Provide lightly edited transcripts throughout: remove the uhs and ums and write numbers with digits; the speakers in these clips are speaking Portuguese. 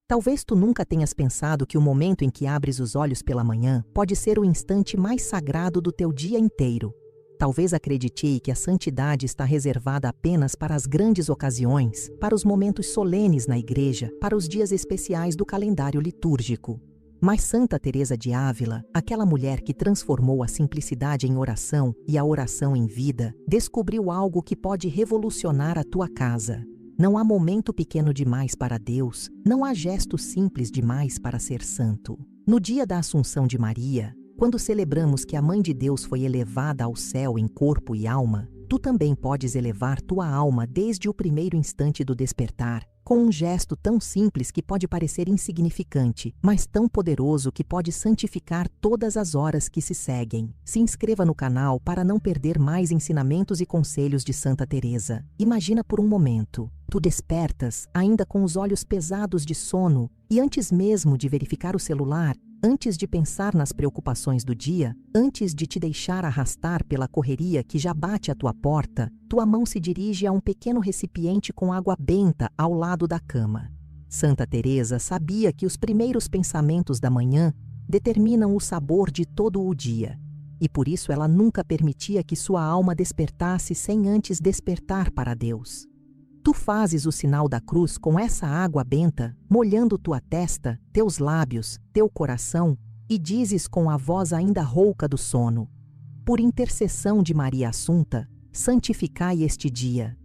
Talvez tu nunca tenhas pensado que o momento em que abres os olhos pela manhã pode ser o instante mais sagrado do teu dia inteiro. Talvez acreditei que a santidade está reservada apenas para as grandes ocasiões, para os momentos solenes na igreja, para os dias especiais do calendário litúrgico. Mas Santa Teresa de Ávila, aquela mulher que transformou a simplicidade em oração e a oração em vida, descobriu algo que pode revolucionar a tua casa. Não há momento pequeno demais para Deus, não há gesto simples demais para ser santo. No dia da Assunção de Maria, quando celebramos que a Mãe de Deus foi elevada ao céu em corpo e alma, tu também podes elevar tua alma desde o primeiro instante do despertar, com um gesto tão simples que pode parecer insignificante, mas tão poderoso que pode santificar todas as horas que se seguem. Se inscreva no canal para não perder mais ensinamentos e conselhos de Santa Teresa. Imagina por um momento. Tu despertas, ainda com os olhos pesados de sono, e antes mesmo de verificar o celular, antes de pensar nas preocupações do dia, antes de te deixar arrastar pela correria que já bate à tua porta, tua mão se dirige a um pequeno recipiente com água benta ao lado da cama. Santa Teresa sabia que os primeiros pensamentos da manhã determinam o sabor de todo o dia, e por isso ela nunca permitia que sua alma despertasse sem antes despertar para Deus. Tu fazes o sinal da cruz com essa água benta, molhando tua testa, teus lábios, teu coração, e dizes com a voz ainda rouca do sono: por intercessão de Maria Assunta, santificai este dia.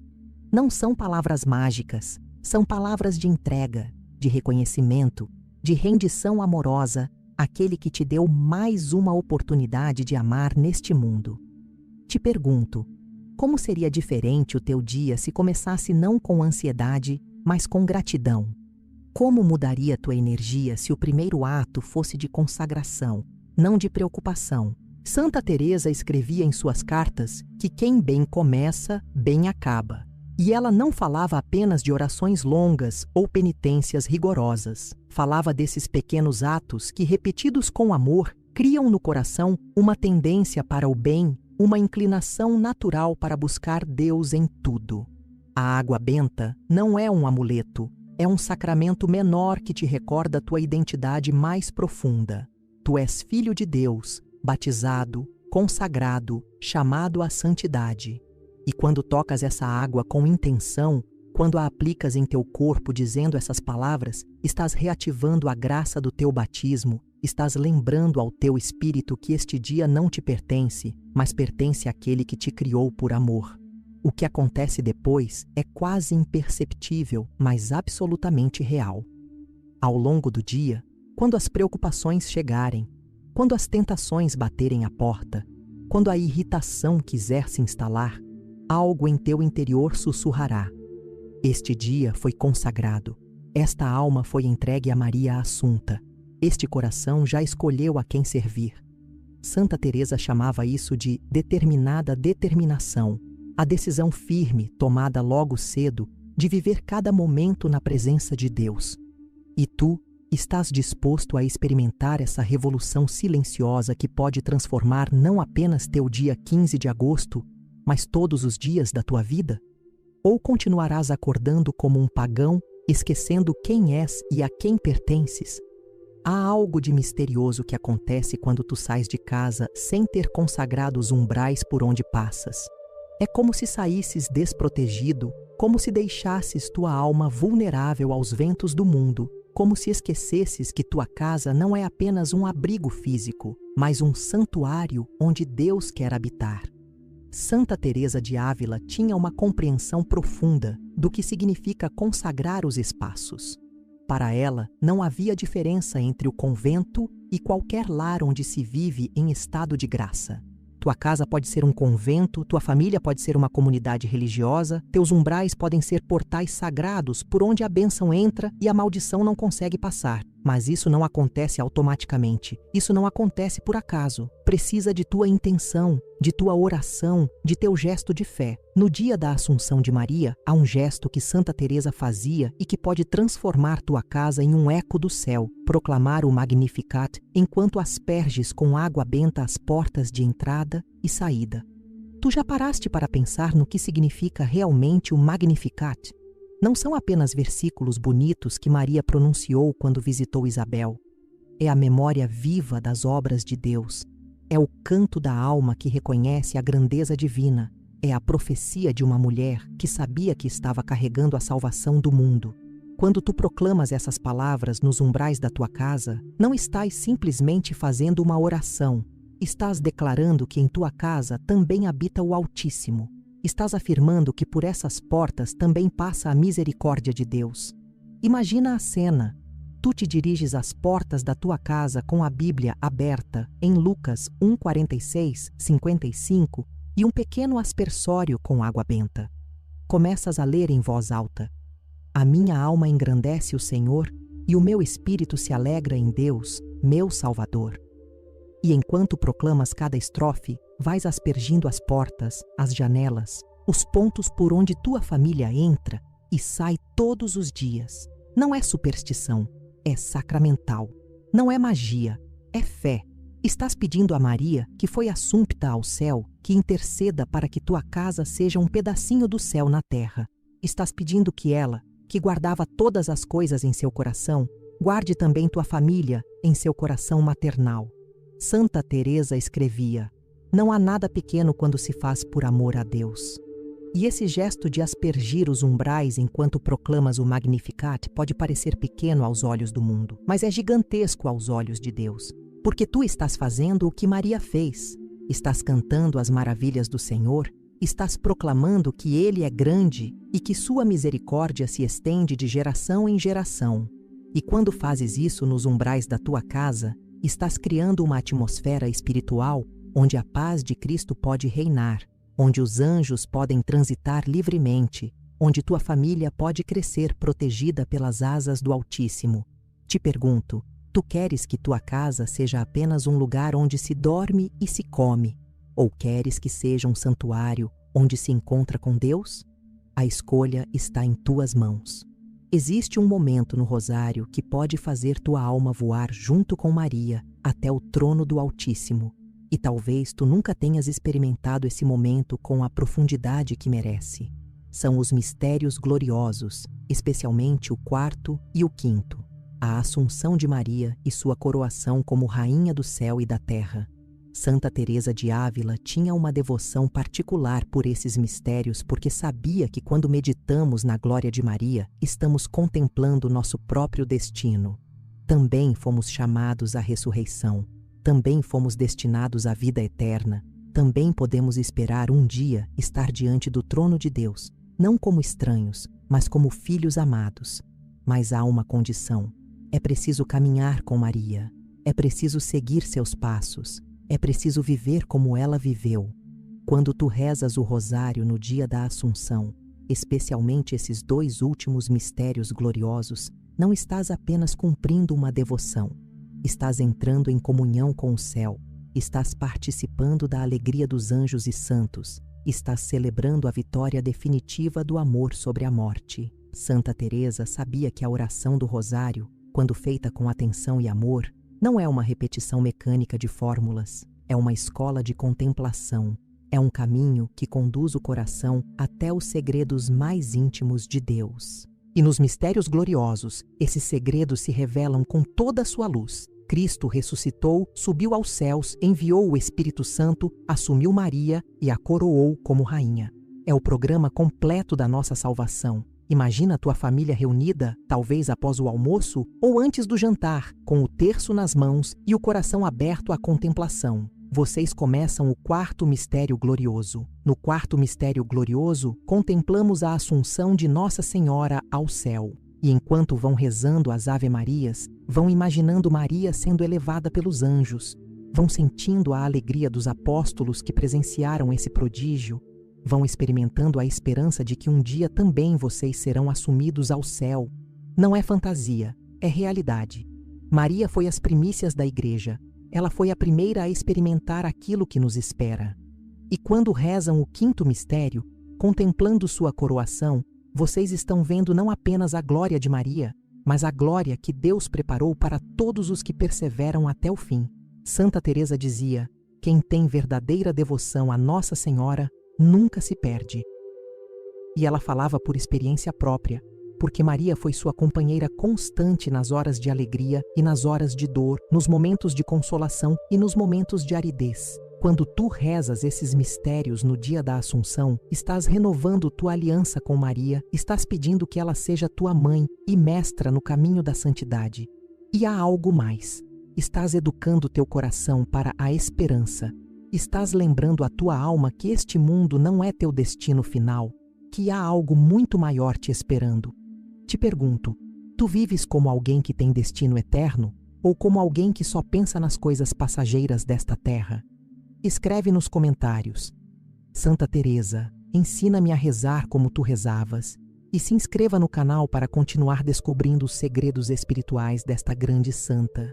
Não são palavras mágicas, são palavras de entrega, de reconhecimento, de rendição amorosa àquele que te deu mais uma oportunidade de amar neste mundo. Te pergunto, como seria diferente o teu dia se começasse não com ansiedade, mas com gratidão? Como mudaria tua energia se o primeiro ato fosse de consagração, não de preocupação? Santa Teresa escrevia em suas cartas que quem bem começa, bem acaba. E ela não falava apenas de orações longas ou penitências rigorosas. Falava desses pequenos atos que, repetidos com amor, criam no coração uma tendência para o bem, uma inclinação natural para buscar Deus em tudo. A água benta não é um amuleto, é um sacramento menor que te recorda tua identidade mais profunda. Tu és filho de Deus, batizado, consagrado, chamado à santidade. E quando tocas essa água com intenção, quando a aplicas em teu corpo dizendo essas palavras, estás reativando a graça do teu batismo, estás lembrando ao teu espírito que este dia não te pertence, mas pertence àquele que te criou por amor. O que acontece depois é quase imperceptível, mas absolutamente real. Ao longo do dia, quando as preocupações chegarem, quando as tentações baterem à porta, quando a irritação quiser se instalar, algo em teu interior sussurrará: este dia foi consagrado, esta alma foi entregue a Maria Assunta, este coração já escolheu a quem servir. Santa Teresa chamava isso de determinada determinação, a decisão firme, tomada logo cedo, de viver cada momento na presença de Deus. E tu estás disposto a experimentar essa revolução silenciosa que pode transformar não apenas teu dia 15 de agosto, mas todos os dias da tua vida? Ou continuarás acordando como um pagão, esquecendo quem és e a quem pertences? Há algo de misterioso que acontece quando tu sais de casa sem ter consagrado os umbrais por onde passas. É como se saísses desprotegido, como se deixasses tua alma vulnerável aos ventos do mundo, como se esquecesses que tua casa não é apenas um abrigo físico, mas um santuário onde Deus quer habitar. Santa Teresa de Ávila tinha uma compreensão profunda do que significa consagrar os espaços. Para ela, não havia diferença entre o convento e qualquer lar onde se vive em estado de graça. Tua casa pode ser um convento, tua família pode ser uma comunidade religiosa, teus umbrais podem ser portais sagrados por onde a bênção entra e a maldição não consegue passar. Mas isso não acontece automaticamente, isso não acontece por acaso. Precisa de tua intenção, de tua oração, de teu gesto de fé. No dia da Assunção de Maria, há um gesto que Santa Teresa fazia e que pode transformar tua casa em um eco do céu, proclamar o Magnificat enquanto asperges com água benta as portas de entrada e saída. Tu já paraste para pensar no que significa realmente o Magnificat? Não são apenas versículos bonitos que Maria pronunciou quando visitou Isabel. É a memória viva das obras de Deus. É o canto da alma que reconhece a grandeza divina. É a profecia de uma mulher que sabia que estava carregando a salvação do mundo. Quando tu proclamas essas palavras nos umbrais da tua casa, não estás simplesmente fazendo uma oração. Estás declarando que em tua casa também habita o Altíssimo. Estás afirmando que por essas portas também passa a misericórdia de Deus. Imagina a cena. Tu te diriges às portas da tua casa com a Bíblia aberta em Lucas 1:46, 55 e um pequeno aspersório com água benta. Começas a ler em voz alta. A minha alma engrandece o Senhor e o meu espírito se alegra em Deus, meu Salvador. E enquanto proclamas cada estrofe, vais aspergindo as portas, as janelas, os pontos por onde tua família entra e sai todos os dias. Não é superstição, é sacramental. Não é magia, é fé. Estás pedindo a Maria, que foi assumpta ao céu, que interceda para que tua casa seja um pedacinho do céu na terra. Estás pedindo que ela, que guardava todas as coisas em seu coração, guarde também tua família em seu coração maternal. Santa Teresa escrevia: não há nada pequeno quando se faz por amor a Deus. E esse gesto de aspergir os umbrais enquanto proclamas o Magnificat pode parecer pequeno aos olhos do mundo, mas é gigantesco aos olhos de Deus, porque tu estás fazendo o que Maria fez. Estás cantando as maravilhas do Senhor, estás proclamando que Ele é grande e que sua misericórdia se estende de geração em geração. E quando fazes isso nos umbrais da tua casa, estás criando uma atmosfera espiritual onde a paz de Cristo pode reinar, onde os anjos podem transitar livremente, onde tua família pode crescer protegida pelas asas do Altíssimo. Te pergunto, tu queres que tua casa seja apenas um lugar onde se dorme e se come, ou queres que seja um santuário onde se encontra com Deus? A escolha está em tuas mãos. Existe um momento no rosário que pode fazer tua alma voar junto com Maria até o trono do Altíssimo. E talvez tu nunca tenhas experimentado esse momento com a profundidade que merece. São os mistérios gloriosos, especialmente o 4º e o 5º, a Assunção de Maria e sua coroação como Rainha do céu e da terra. Santa Teresa de Ávila tinha uma devoção particular por esses mistérios porque sabia que quando meditamos na glória de Maria, estamos contemplando nosso próprio destino. Também fomos chamados à ressurreição. Também fomos destinados à vida eterna. Também podemos esperar um dia estar diante do trono de Deus, não como estranhos, mas como filhos amados. Mas há uma condição. É preciso caminhar com Maria. É preciso seguir seus passos. É preciso viver como ela viveu. Quando tu rezas o rosário no dia da Assunção, especialmente esses 2 últimos mistérios gloriosos, não estás apenas cumprindo uma devoção. Estás entrando em comunhão com o céu. Estás participando da alegria dos anjos e santos. Estás celebrando a vitória definitiva do amor sobre a morte. Santa Teresa sabia que a oração do rosário, quando feita com atenção e amor, não é uma repetição mecânica de fórmulas, é uma escola de contemplação, é um caminho que conduz o coração até os segredos mais íntimos de Deus. E nos mistérios gloriosos, esses segredos se revelam com toda a sua luz. Cristo ressuscitou, subiu aos céus, enviou o Espírito Santo, assumiu Maria e a coroou como rainha. É o programa completo da nossa salvação. Imagina a tua família reunida, talvez após o almoço ou antes do jantar, com o terço nas mãos e o coração aberto à contemplação. Vocês começam o 4º mistério glorioso. No 4º mistério glorioso, contemplamos a Assunção de Nossa Senhora ao céu. E enquanto vão rezando as Ave-Marias, vão imaginando Maria sendo elevada pelos anjos, vão sentindo a alegria dos apóstolos que presenciaram esse prodígio, vão experimentando a esperança de que um dia também vocês serão assumidos ao céu. Não é fantasia, é realidade. Maria foi as primícias da Igreja. Ela foi a primeira a experimentar aquilo que nos espera. E quando rezam o 5º mistério, contemplando sua coroação, vocês estão vendo não apenas a glória de Maria, mas a glória que Deus preparou para todos os que perseveram até o fim. Santa Teresa dizia: quem tem verdadeira devoção a Nossa Senhora nunca se perde. E ela falava por experiência própria, porque Maria foi sua companheira constante nas horas de alegria e nas horas de dor, nos momentos de consolação e nos momentos de aridez. Quando tu rezas esses mistérios no dia da Assunção, estás renovando tua aliança com Maria, estás pedindo que ela seja tua mãe e mestra no caminho da santidade. E há algo mais. Estás educando teu coração para a esperança. Estás lembrando a tua alma que este mundo não é teu destino final, que há algo muito maior te esperando. Te pergunto, tu vives como alguém que tem destino eterno ou como alguém que só pensa nas coisas passageiras desta terra? Escreve nos comentários. Santa Teresa, ensina-me a rezar como tu rezavas e se inscreva no canal para continuar descobrindo os segredos espirituais desta grande santa.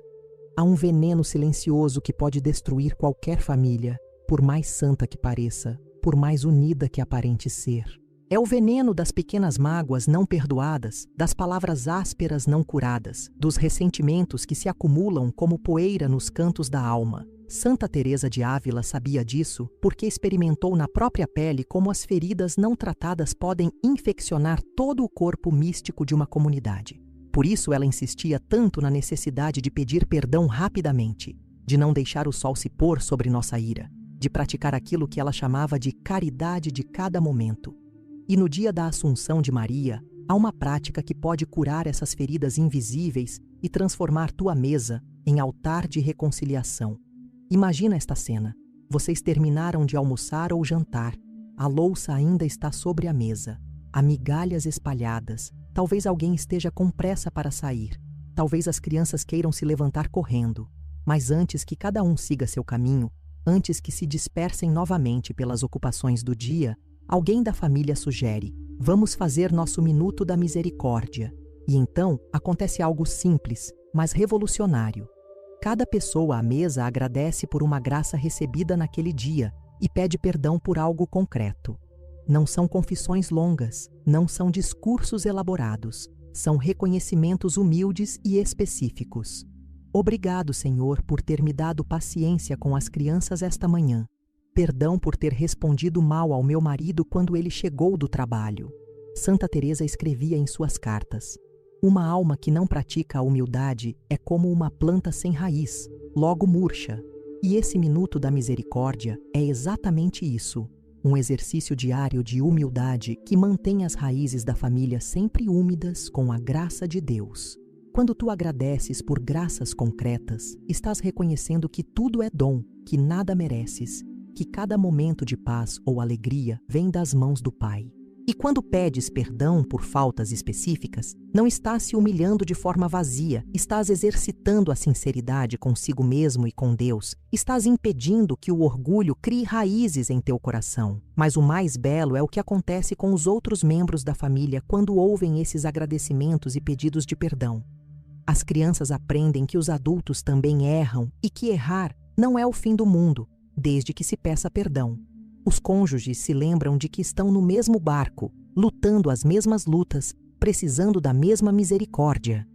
Há um veneno silencioso que pode destruir qualquer família, por mais santa que pareça, por mais unida que aparente ser. É o veneno das pequenas mágoas não perdoadas, das palavras ásperas não curadas, dos ressentimentos que se acumulam como poeira nos cantos da alma. Santa Teresa de Ávila sabia disso porque experimentou na própria pele como as feridas não tratadas podem infeccionar todo o corpo místico de uma comunidade. Por isso ela insistia tanto na necessidade de pedir perdão rapidamente, de não deixar o sol se pôr sobre nossa ira, de praticar aquilo que ela chamava de caridade de cada momento. E no dia da Assunção de Maria, há uma prática que pode curar essas feridas invisíveis e transformar tua mesa em altar de reconciliação. Imagina esta cena. Vocês terminaram de almoçar ou jantar. A louça ainda está sobre a mesa. Há migalhas espalhadas. Talvez alguém esteja com pressa para sair. Talvez as crianças queiram se levantar correndo. Mas antes que cada um siga seu caminho, antes que se dispersem novamente pelas ocupações do dia, alguém da família sugere: vamos fazer nosso minuto da misericórdia. E então acontece algo simples, mas revolucionário. Cada pessoa à mesa agradece por uma graça recebida naquele dia e pede perdão por algo concreto. Não são confissões longas, não são discursos elaborados, são reconhecimentos humildes e específicos. Obrigado, Senhor, por ter me dado paciência com as crianças esta manhã. Perdão por ter respondido mal ao meu marido quando ele chegou do trabalho. Santa Teresa escrevia em suas cartas: uma alma que não pratica a humildade é como uma planta sem raiz, logo murcha. E esse minuto da misericórdia é exatamente isso, um exercício diário de humildade que mantém as raízes da família sempre úmidas com a graça de Deus. Quando tu agradeces por graças concretas, estás reconhecendo que tudo é dom, que nada mereces, que cada momento de paz ou alegria vem das mãos do Pai. E quando pedes perdão por faltas específicas, não estás se humilhando de forma vazia, estás exercitando a sinceridade consigo mesmo e com Deus, estás impedindo que o orgulho crie raízes em teu coração. Mas o mais belo é o que acontece com os outros membros da família quando ouvem esses agradecimentos e pedidos de perdão. As crianças aprendem que os adultos também erram e que errar não é o fim do mundo, desde que se peça perdão. Os cônjuges se lembram de que estão no mesmo barco, lutando as mesmas lutas, precisando da mesma misericórdia.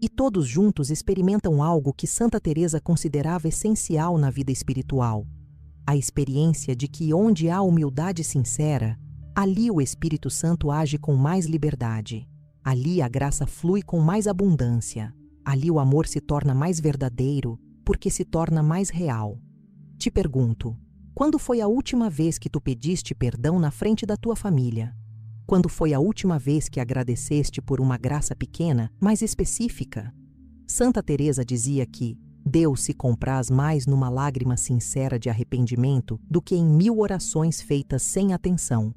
E todos juntos experimentam algo que Santa Teresa considerava essencial na vida espiritual: a experiência de que onde há humildade sincera, ali o Espírito Santo age com mais liberdade. Ali a graça flui com mais abundância. Ali o amor se torna mais verdadeiro, porque se torna mais real. Te pergunto, quando foi a última vez que tu pediste perdão na frente da tua família? Quando foi a última vez que agradeceste por uma graça pequena, mas específica? Santa Teresa dizia que Deus se compraz mais numa lágrima sincera de arrependimento do que em 1000 orações feitas sem atenção.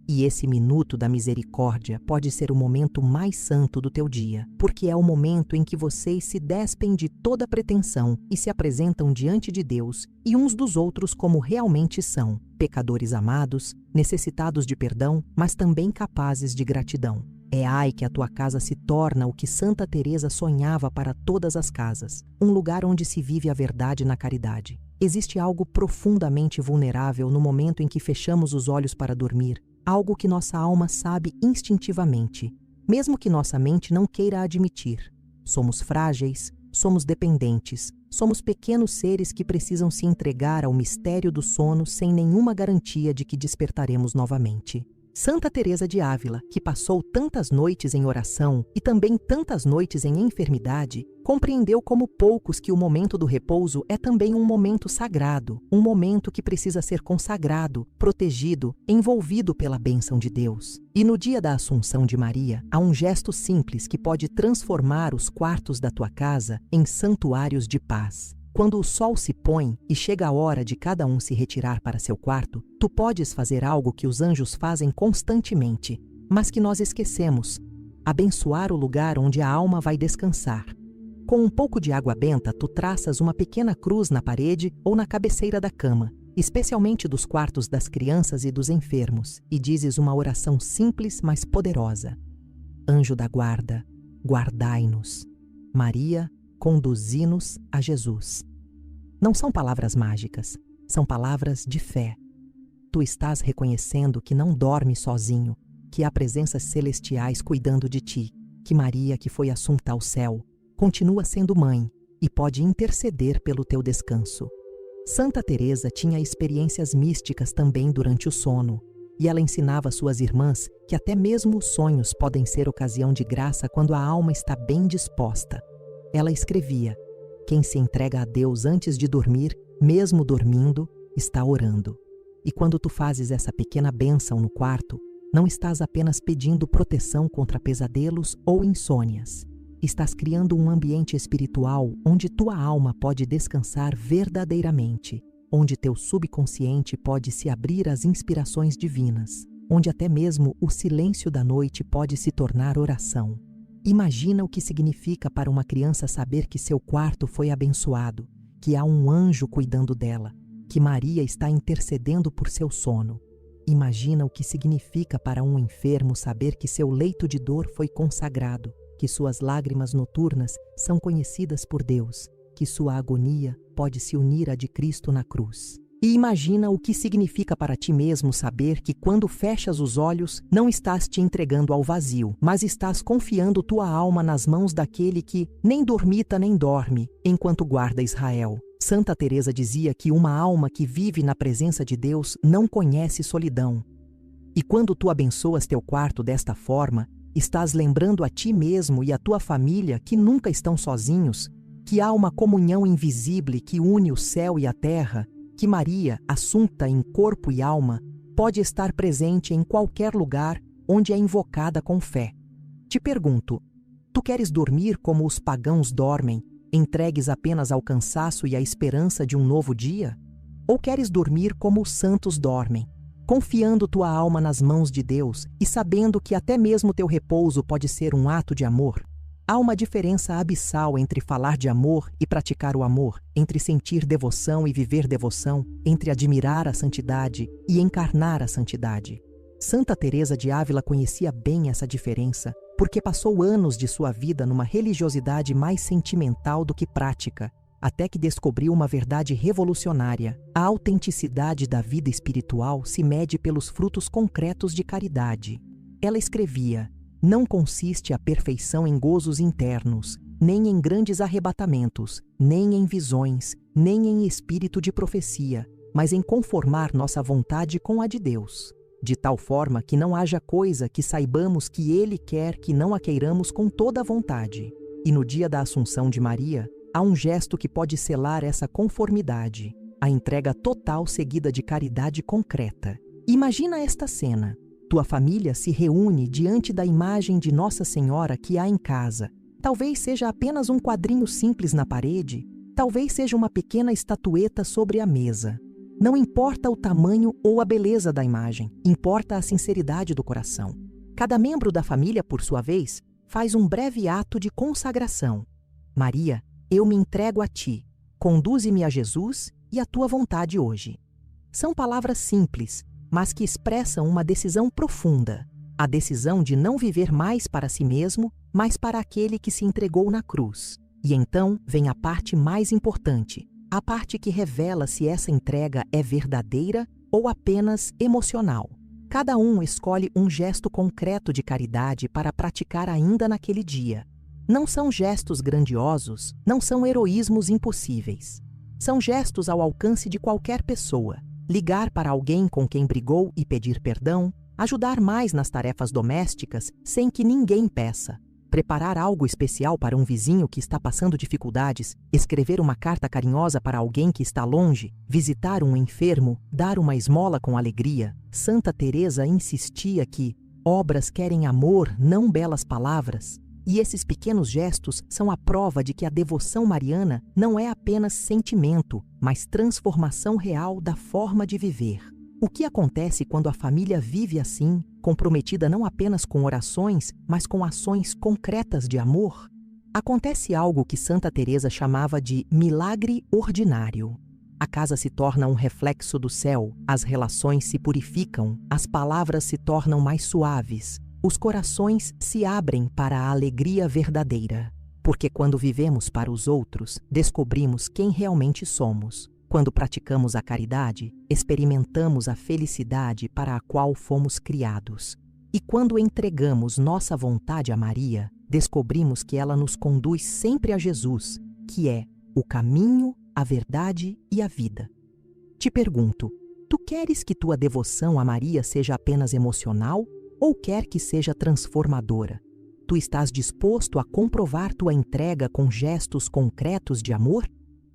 E esse minuto da misericórdia pode ser o momento mais santo do teu dia, porque é o momento em que vocês se despem de toda pretensão e se apresentam diante de Deus e uns dos outros como realmente são, pecadores amados, necessitados de perdão, mas também capazes de gratidão. É aí que a tua casa se torna o que Santa Teresa sonhava para todas as casas, um lugar onde se vive a verdade na caridade. Existe algo profundamente vulnerável no momento em que fechamos os olhos para dormir, algo que nossa alma sabe instintivamente, mesmo que nossa mente não queira admitir. Somos frágeis, somos dependentes, somos pequenos seres que precisam se entregar ao mistério do sono sem nenhuma garantia de que despertaremos novamente. Santa Teresa de Ávila, que passou tantas noites em oração e também tantas noites em enfermidade, compreendeu como poucos que o momento do repouso é também um momento sagrado, um momento que precisa ser consagrado, protegido, envolvido pela bênção de Deus. E no dia da Assunção de Maria, há um gesto simples que pode transformar os quartos da tua casa em santuários de paz. Quando o sol se põe e chega a hora de cada um se retirar para seu quarto, tu podes fazer algo que os anjos fazem constantemente, mas que nós esquecemos: abençoar o lugar onde a alma vai descansar. Com um pouco de água benta, tu traças uma pequena cruz na parede ou na cabeceira da cama, especialmente dos quartos das crianças e dos enfermos, e dizes uma oração simples, mas poderosa. Anjo da guarda, guardai-nos. Maria, conduzi-nos a Jesus. Não são palavras mágicas, são palavras de fé. Tu estás reconhecendo que não dormes sozinho, que há presenças celestiais cuidando de ti, que Maria, que foi assunta ao céu, continua sendo mãe e pode interceder pelo teu descanso. Santa Teresa tinha experiências místicas também durante o sono, e ela ensinava suas irmãs que até mesmo os sonhos podem ser ocasião de graça quando a alma está bem disposta. Ela escrevia: quem se entrega a Deus antes de dormir, mesmo dormindo, está orando. E quando tu fazes essa pequena bênção no quarto, não estás apenas pedindo proteção contra pesadelos ou insônias. Estás criando um ambiente espiritual onde tua alma pode descansar verdadeiramente, onde teu subconsciente pode se abrir às inspirações divinas, onde até mesmo o silêncio da noite pode se tornar oração. Imagina o que significa para uma criança saber que seu quarto foi abençoado, que há um anjo cuidando dela, que Maria está intercedendo por seu sono. Imagina o que significa para um enfermo saber que seu leito de dor foi consagrado, que suas lágrimas noturnas são conhecidas por Deus, que sua agonia pode se unir à de Cristo na cruz. E imagina o que significa para ti mesmo saber que quando fechas os olhos, não estás te entregando ao vazio, mas estás confiando tua alma nas mãos daquele que nem dormita nem dorme, enquanto guarda Israel. Santa Teresa dizia que uma alma que vive na presença de Deus não conhece solidão. E quando tu abençoas teu quarto desta forma, estás lembrando a ti mesmo e a tua família que nunca estão sozinhos, que há uma comunhão invisível que une o céu e a terra, que Maria, assunta em corpo e alma, pode estar presente em qualquer lugar onde é invocada com fé. Te pergunto, tu queres dormir como os pagãos dormem, entregues apenas ao cansaço e à esperança de um novo dia? Ou queres dormir como os santos dormem, confiando tua alma nas mãos de Deus e sabendo que até mesmo teu repouso pode ser um ato de amor? Há uma diferença abissal entre falar de amor e praticar o amor, entre sentir devoção e viver devoção, entre admirar a santidade e encarnar a santidade. Santa Teresa de Ávila conhecia bem essa diferença, porque passou anos de sua vida numa religiosidade mais sentimental do que prática, até que descobriu uma verdade revolucionária. A autenticidade da vida espiritual se mede pelos frutos concretos de caridade. Ela escrevia: não consiste a perfeição em gozos internos, nem em grandes arrebatamentos, nem em visões, nem em espírito de profecia, mas em conformar nossa vontade com a de Deus, de tal forma que não haja coisa que saibamos que Ele quer que não a queiramos com toda a vontade. E no dia da Assunção de Maria, há um gesto que pode selar essa conformidade, a entrega total seguida de caridade concreta. Imagina esta cena. Tua família se reúne diante da imagem de Nossa Senhora que há em casa. Talvez seja apenas um quadrinho simples na parede, talvez seja uma pequena estatueta sobre a mesa. Não importa o tamanho ou a beleza da imagem, importa a sinceridade do coração. Cada membro da família, por sua vez, faz um breve ato de consagração. Maria, eu me entrego a ti, conduze-me a Jesus e a tua vontade hoje. São palavras simples, mas que expressam uma decisão profunda, a decisão de não viver mais para si mesmo, mas para aquele que se entregou na cruz. E então vem a parte mais importante, a parte que revela se essa entrega é verdadeira ou apenas emocional. Cada um escolhe um gesto concreto de caridade para praticar ainda naquele dia. Não são gestos grandiosos, não são heroísmos impossíveis. São gestos ao alcance de qualquer pessoa. Ligar para alguém com quem brigou e pedir perdão, ajudar mais nas tarefas domésticas sem que ninguém peça, preparar algo especial para um vizinho que está passando dificuldades, escrever uma carta carinhosa para alguém que está longe, visitar um enfermo, dar uma esmola com alegria. Santa Teresa insistia que obras querem amor, não belas palavras. E esses pequenos gestos são a prova de que a devoção mariana não é apenas sentimento, mas transformação real da forma de viver. O que acontece quando a família vive assim, comprometida não apenas com orações, mas com ações concretas de amor? Acontece algo que Santa Teresa chamava de milagre ordinário. A casa se torna um reflexo do céu, as relações se purificam, as palavras se tornam mais suaves, os corações se abrem para a alegria verdadeira. Porque quando vivemos para os outros, descobrimos quem realmente somos. Quando praticamos a caridade, experimentamos a felicidade para a qual fomos criados. E quando entregamos nossa vontade a Maria, descobrimos que ela nos conduz sempre a Jesus, que é o caminho, a verdade e a vida. Te pergunto, tu queres que tua devoção a Maria seja apenas emocional ou quer que seja transformadora? Tu estás disposto a comprovar tua entrega com gestos concretos de amor?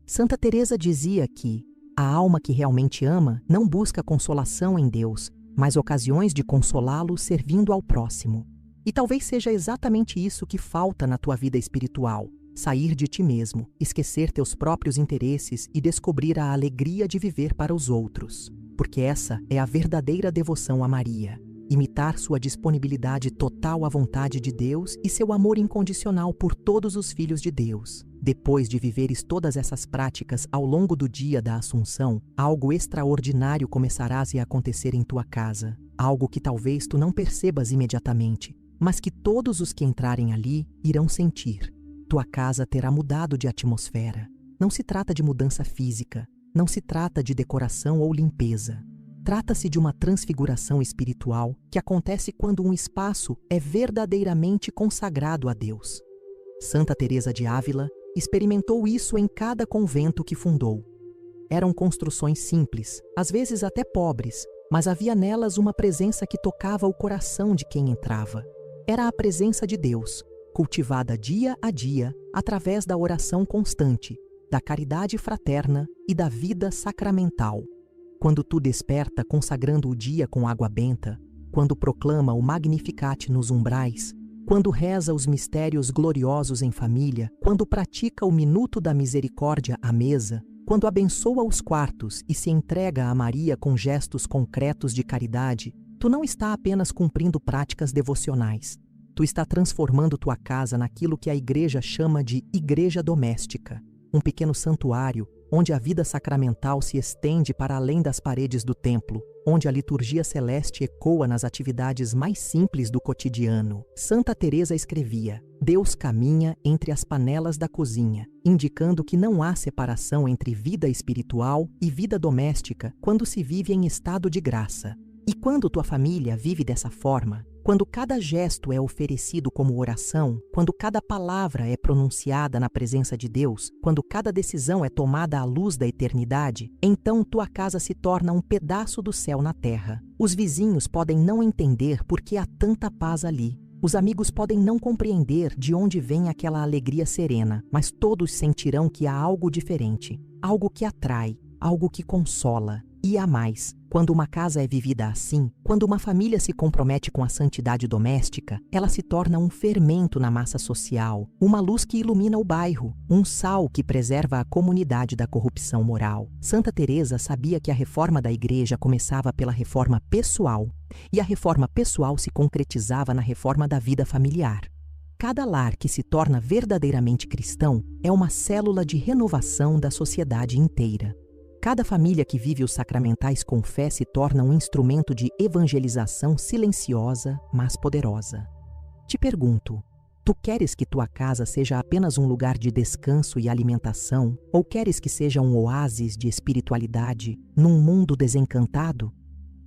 Santa Teresa dizia que a alma que realmente ama não busca consolação em Deus, mas ocasiões de consolá-lo servindo ao próximo. E talvez seja exatamente isso que falta na tua vida espiritual: sair de ti mesmo, esquecer teus próprios interesses e descobrir a alegria de viver para os outros. Porque essa é a verdadeira devoção a Maria. Imitar sua disponibilidade total à vontade de Deus e seu amor incondicional por todos os filhos de Deus. Depois de viveres todas essas práticas ao longo do dia da Assunção, algo extraordinário começarás a acontecer em tua casa. Algo que talvez tu não percebas imediatamente, mas que todos os que entrarem ali irão sentir. Tua casa terá mudado de atmosfera. Não se trata de mudança física, não se trata de decoração ou limpeza. Trata-se de uma transfiguração espiritual que acontece quando um espaço é verdadeiramente consagrado a Deus. Santa Teresa de Ávila experimentou isso em cada convento que fundou. Eram construções simples, às vezes até pobres, mas havia nelas uma presença que tocava o coração de quem entrava. Era a presença de Deus, cultivada dia a dia através da oração constante, da caridade fraterna e da vida sacramental. Quando tu desperta consagrando o dia com água benta, quando proclama o Magnificat nos umbrais, quando reza os mistérios gloriosos em família, quando pratica o minuto da misericórdia à mesa, quando abençoa os quartos e se entrega a Maria com gestos concretos de caridade, tu não está apenas cumprindo práticas devocionais. Tu está transformando tua casa naquilo que a Igreja chama de igreja doméstica, um pequeno santuário onde a vida sacramental se estende para além das paredes do templo, onde a liturgia celeste ecoa nas atividades mais simples do cotidiano. Santa Teresa escrevia: Deus caminha entre as panelas da cozinha, indicando que não há separação entre vida espiritual e vida doméstica quando se vive em estado de graça. E quando tua família vive dessa forma, quando cada gesto é oferecido como oração, quando cada palavra é pronunciada na presença de Deus, quando cada decisão é tomada à luz da eternidade, então tua casa se torna um pedaço do céu na terra. Os vizinhos podem não entender por que há tanta paz ali. Os amigos podem não compreender de onde vem aquela alegria serena, mas todos sentirão que há algo diferente, algo que atrai, algo que consola. E há mais, quando uma casa é vivida assim, quando uma família se compromete com a santidade doméstica, ela se torna um fermento na massa social, uma luz que ilumina o bairro, um sal que preserva a comunidade da corrupção moral. Santa Teresa sabia que a reforma da Igreja começava pela reforma pessoal, e a reforma pessoal se concretizava na reforma da vida familiar. Cada lar que se torna verdadeiramente cristão é uma célula de renovação da sociedade inteira. Cada família que vive os sacramentais com fé se torna um instrumento de evangelização silenciosa, mas poderosa. Te pergunto, tu queres que tua casa seja apenas um lugar de descanso e alimentação, ou queres que seja um oásis de espiritualidade num mundo desencantado?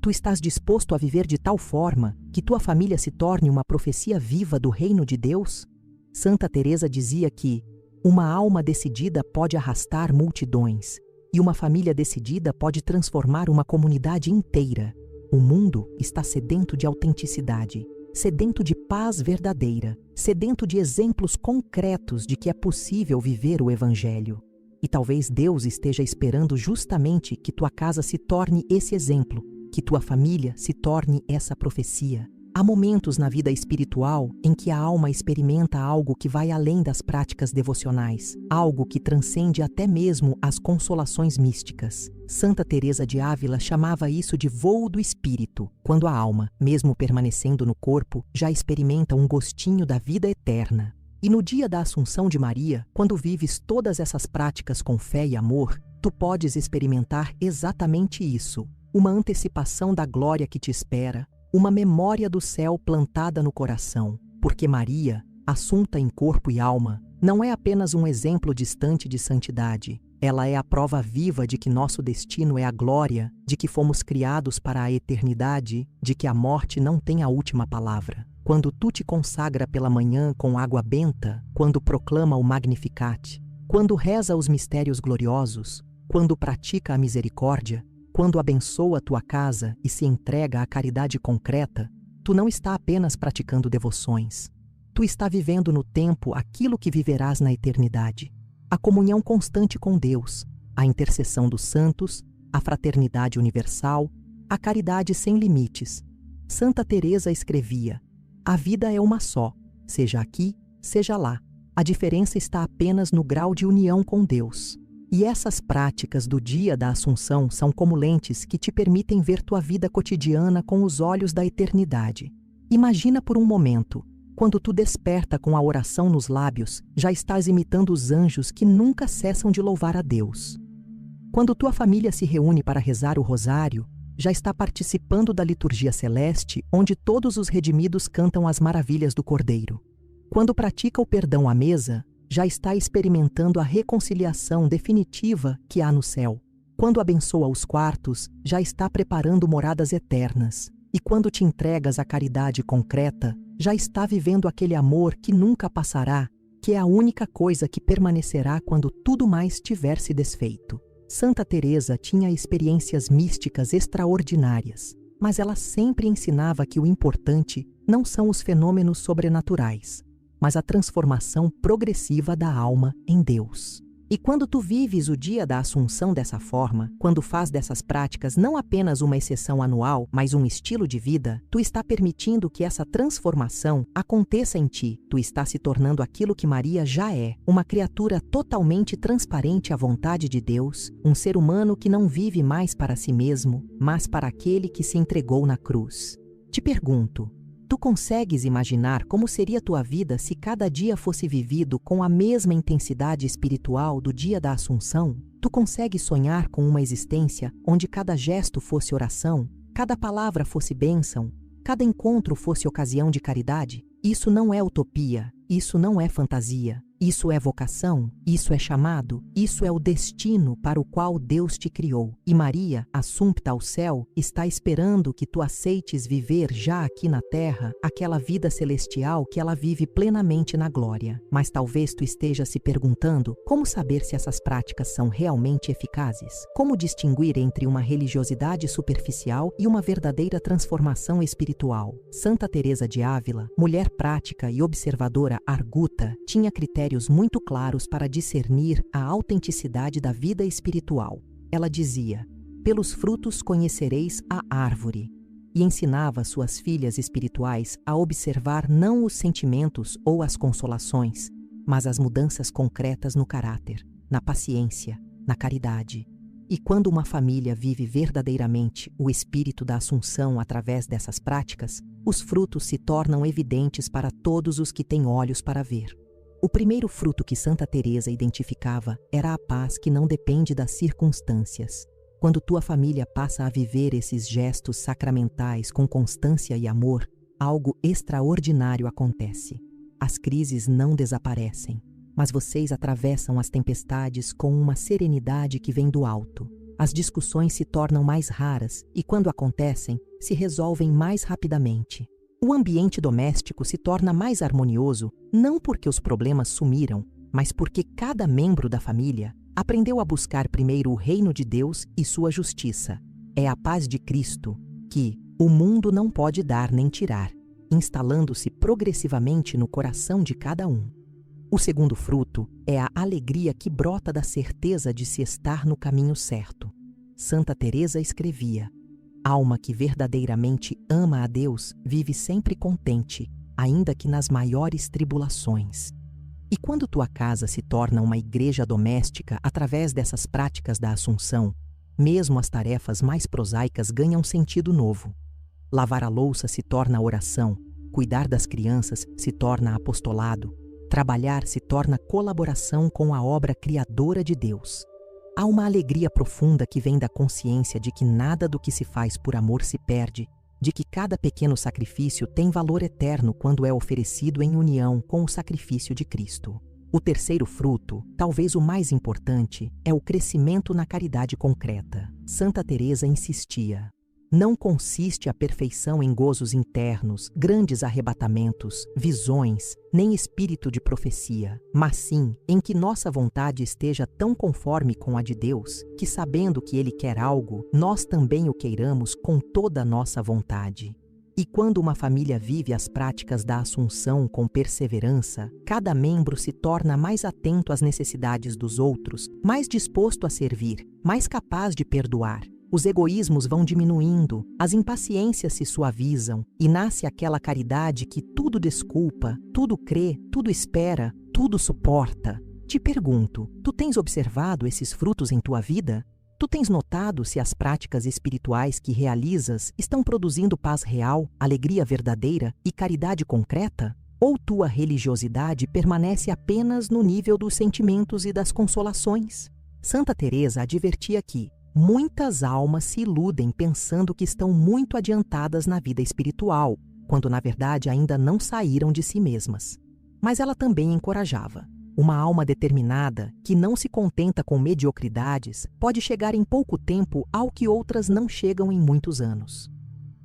Tu estás disposto a viver de tal forma que tua família se torne uma profecia viva do reino de Deus? Santa Teresa dizia que uma alma decidida pode arrastar multidões, e uma família decidida pode transformar uma comunidade inteira. O mundo está sedento de autenticidade, sedento de paz verdadeira, sedento de exemplos concretos de que é possível viver o Evangelho. E talvez Deus esteja esperando justamente que tua casa se torne esse exemplo, que tua família se torne essa profecia. Há momentos na vida espiritual em que a alma experimenta algo que vai além das práticas devocionais, algo que transcende até mesmo as consolações místicas. Santa Teresa de Ávila chamava isso de voo do espírito, quando a alma, mesmo permanecendo no corpo, já experimenta um gostinho da vida eterna. E no dia da Assunção de Maria, quando vives todas essas práticas com fé e amor, tu podes experimentar exatamente isso, uma antecipação da glória que te espera, uma memória do céu plantada no coração, porque Maria, assunta em corpo e alma, não é apenas um exemplo distante de santidade, ela é a prova viva de que nosso destino é a glória, de que fomos criados para a eternidade, de que a morte não tem a última palavra. Quando tu te consagra pela manhã com água benta, quando proclama o Magnificat, quando reza os mistérios gloriosos, quando pratica a misericórdia, quando abençoa a tua casa e se entrega à caridade concreta, tu não está apenas praticando devoções. Tu está vivendo no tempo aquilo que viverás na eternidade. A comunhão constante com Deus, a intercessão dos santos, a fraternidade universal, a caridade sem limites. Santa Teresa escrevia: a vida é uma só, seja aqui, seja lá. A diferença está apenas no grau de união com Deus. E essas práticas do dia da Assunção são como lentes que te permitem ver tua vida cotidiana com os olhos da eternidade. Imagina por um momento, quando tu desperta com a oração nos lábios, já estás imitando os anjos que nunca cessam de louvar a Deus. Quando tua família se reúne para rezar o rosário, já está participando da liturgia celeste, onde todos os redimidos cantam as maravilhas do Cordeiro. Quando pratica o perdão à mesa, já está experimentando a reconciliação definitiva que há no céu. Quando abençoa os quartos, já está preparando moradas eternas. E quando te entregas à caridade concreta, já está vivendo aquele amor que nunca passará, que é a única coisa que permanecerá quando tudo mais tiver se desfeito. Santa Teresa tinha experiências místicas extraordinárias, mas ela sempre ensinava que o importante não são os fenômenos sobrenaturais, mas a transformação progressiva da alma em Deus. E quando tu vives o dia da Assunção dessa forma, quando faz dessas práticas não apenas uma exceção anual, mas um estilo de vida, tu está permitindo que essa transformação aconteça em ti. Tu está se tornando aquilo que Maria já é, uma criatura totalmente transparente à vontade de Deus, um ser humano que não vive mais para si mesmo, mas para aquele que se entregou na cruz. Te pergunto, tu consegues imaginar como seria tua vida se cada dia fosse vivido com a mesma intensidade espiritual do dia da Assunção? Tu consegues sonhar com uma existência onde cada gesto fosse oração, cada palavra fosse bênção, cada encontro fosse ocasião de caridade? Isso não é utopia, isso não é fantasia. Isso é vocação, isso é chamado, isso é o destino para o qual Deus te criou. E Maria, assumpta ao céu, está esperando que tu aceites viver já aqui na terra aquela vida celestial que ela vive plenamente na glória. Mas talvez tu esteja se perguntando como saber se essas práticas são realmente eficazes? Como distinguir entre uma religiosidade superficial e uma verdadeira transformação espiritual? Santa Teresa de Ávila, mulher prática e observadora arguta, tinha critérios muito claros para discernir a autenticidade da vida espiritual. Ela dizia: pelos frutos conhecereis a árvore, e ensinava suas filhas espirituais a observar não os sentimentos ou as consolações, mas as mudanças concretas no caráter, na paciência, na caridade. E quando uma família vive verdadeiramente o espírito da Assunção através dessas práticas, os frutos se tornam evidentes para todos os que têm olhos para ver. O primeiro fruto que Santa Teresa identificava era a paz que não depende das circunstâncias. Quando tua família passa a viver esses gestos sacramentais com constância e amor, algo extraordinário acontece. As crises não desaparecem, mas vocês atravessam as tempestades com uma serenidade que vem do alto. As discussões se tornam mais raras e, quando acontecem, se resolvem mais rapidamente. O ambiente doméstico se torna mais harmonioso não porque os problemas sumiram, mas porque cada membro da família aprendeu a buscar primeiro o reino de Deus e sua justiça. É a paz de Cristo, que o mundo não pode dar nem tirar, instalando-se progressivamente no coração de cada um. O segundo fruto é a alegria que brota da certeza de se estar no caminho certo. Santa Teresa escrevia: alma que verdadeiramente ama a Deus vive sempre contente, ainda que nas maiores tribulações. E quando tua casa se torna uma igreja doméstica através dessas práticas da Assunção, mesmo as tarefas mais prosaicas ganham sentido novo. Lavar a louça se torna oração, cuidar das crianças se torna apostolado, trabalhar se torna colaboração com a obra criadora de Deus. Há uma alegria profunda que vem da consciência de que nada do que se faz por amor se perde, de que cada pequeno sacrifício tem valor eterno quando é oferecido em união com o sacrifício de Cristo. O terceiro fruto, talvez o mais importante, é o crescimento na caridade concreta. Santa Teresa insistia: não consiste a perfeição em gozos internos, grandes arrebatamentos, visões, nem espírito de profecia, mas sim em que nossa vontade esteja tão conforme com a de Deus, que sabendo que Ele quer algo, nós também o queiramos com toda a nossa vontade. E quando uma família vive as práticas da Assunção com perseverança, cada membro se torna mais atento às necessidades dos outros, mais disposto a servir, mais capaz de perdoar. Os egoísmos vão diminuindo, as impaciências se suavizam e nasce aquela caridade que tudo desculpa, tudo crê, tudo espera, tudo suporta. Te pergunto, tu tens observado esses frutos em tua vida? Tu tens notado se as práticas espirituais que realizas estão produzindo paz real, alegria verdadeira e caridade concreta? Ou tua religiosidade permanece apenas no nível dos sentimentos e das consolações? Santa Teresa advertia que muitas almas se iludem pensando que estão muito adiantadas na vida espiritual, quando na verdade ainda não saíram de si mesmas. Mas ela também encorajava: uma alma determinada, que não se contenta com mediocridades, pode chegar em pouco tempo ao que outras não chegam em muitos anos.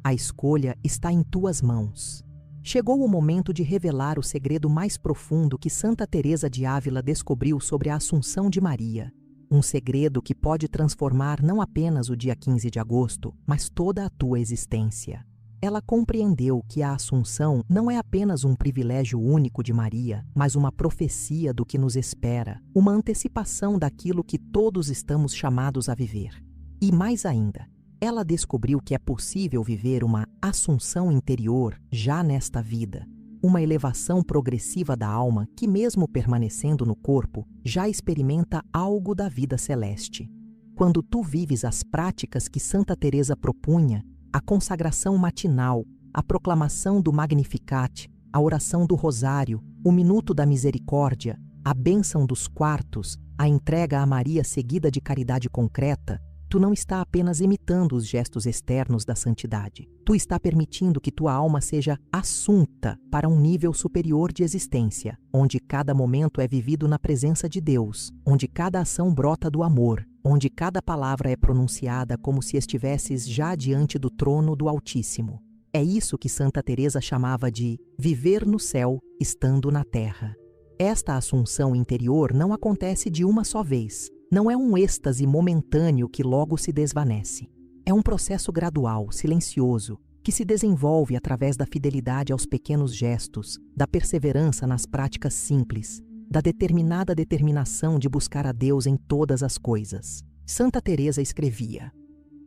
A escolha está em tuas mãos. Chegou o momento de revelar o segredo mais profundo que Santa Teresa de Ávila descobriu sobre a Assunção de Maria. Um segredo que pode transformar não apenas o dia 15 de agosto, mas toda a tua existência. Ela compreendeu que a Assunção não é apenas um privilégio único de Maria, mas uma profecia do que nos espera, uma antecipação daquilo que todos estamos chamados a viver. E mais ainda, ela descobriu que é possível viver uma assunção interior já nesta vida, uma elevação progressiva da alma que, mesmo permanecendo no corpo, já experimenta algo da vida celeste. Quando tu vives as práticas que Santa Teresa propunha, a consagração matinal, a proclamação do Magnificat, a oração do Rosário, o minuto da misericórdia, a bênção dos quartos, a entrega a Maria seguida de caridade concreta, tu não está apenas imitando os gestos externos da santidade. Tu está permitindo que tua alma seja assunta para um nível superior de existência, onde cada momento é vivido na presença de Deus, onde cada ação brota do amor, onde cada palavra é pronunciada como se estivesses já diante do trono do Altíssimo. É isso que Santa Teresa chamava de viver no céu, estando na terra. Esta assunção interior não acontece de uma só vez. Não é um êxtase momentâneo que logo se desvanece. É um processo gradual, silencioso, que se desenvolve através da fidelidade aos pequenos gestos, da perseverança nas práticas simples, da determinada determinação de buscar a Deus em todas as coisas. Santa Teresa escrevia: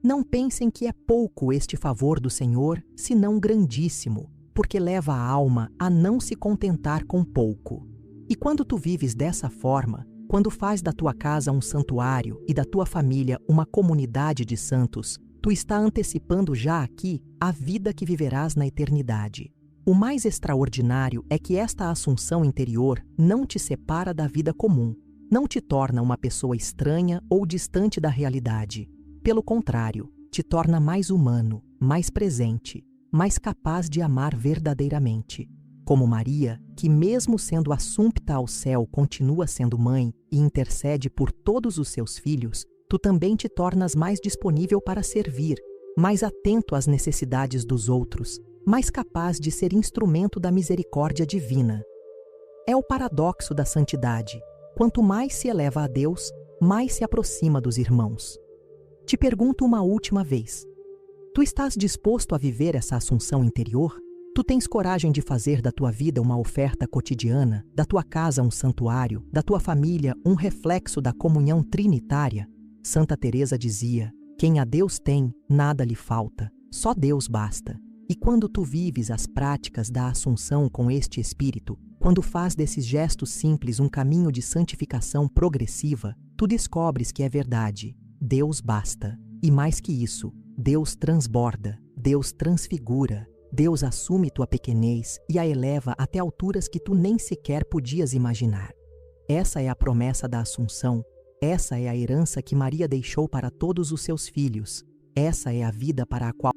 não pensem que é pouco este favor do Senhor, senão grandíssimo, porque leva a alma a não se contentar com pouco. E quando tu vives dessa forma, quando faz da tua casa um santuário e da tua família uma comunidade de santos, tu está antecipando já aqui a vida que viverás na eternidade. O mais extraordinário é que esta assunção interior não te separa da vida comum, não te torna uma pessoa estranha ou distante da realidade. Pelo contrário, te torna mais humano, mais presente, mais capaz de amar verdadeiramente. Como Maria, que mesmo sendo assumpta ao céu continua sendo mãe e intercede por todos os seus filhos, tu também te tornas mais disponível para servir, mais atento às necessidades dos outros, mais capaz de ser instrumento da misericórdia divina. É o paradoxo da santidade. Quanto mais se eleva a Deus, mais se aproxima dos irmãos. Te pergunto uma última vez: Tu estás disposto a viver essa assunção interior? Tu tens coragem de fazer da tua vida uma oferta cotidiana, da tua casa um santuário, da tua família um reflexo da comunhão trinitária? Santa Teresa dizia: quem a Deus tem, nada lhe falta, só Deus basta. E quando tu vives as práticas da Assunção com este espírito, quando faz desses gestos simples um caminho de santificação progressiva, tu descobres que é verdade. Deus basta. E mais que isso, Deus transborda, Deus transfigura, Deus assume tua pequenez e a eleva até alturas que tu nem sequer podias imaginar. Essa é a promessa da Assunção, essa é a herança que Maria deixou para todos os seus filhos, essa é a vida para a qual